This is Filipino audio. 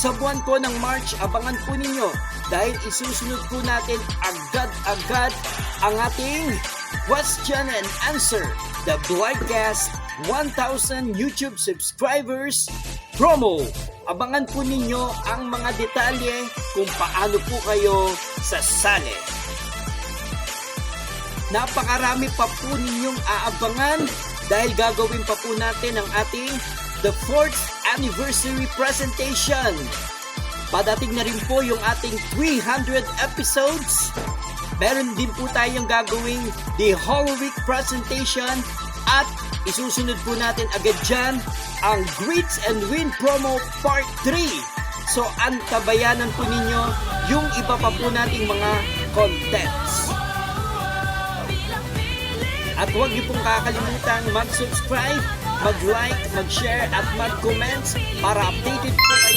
Sa buwan po ng March, abangan po ninyo dahil isusunod po natin agad-agad ang ating question and answer, the Blindcast 1,000 YouTube subscribers promo. Abangan po ninyo ang mga detalye kung paano po kayo sasali. Napakarami pa po ninyong aabangan dahil gagawin pa po natin ang ating the 4th anniversary presentation. Padating na rin po yung ating 300 episodes. Meron din po tayong gagawing the Holy Week presentation at isusunod po natin agad dyan ang Greets and Win Promo Part 3. So antabayanan po ninyo yung iba pa po nating mga contents. At huwag niyo pong kakalimutan mag-subscribe, mag-like, mag-share at mag-comment para updated po kayo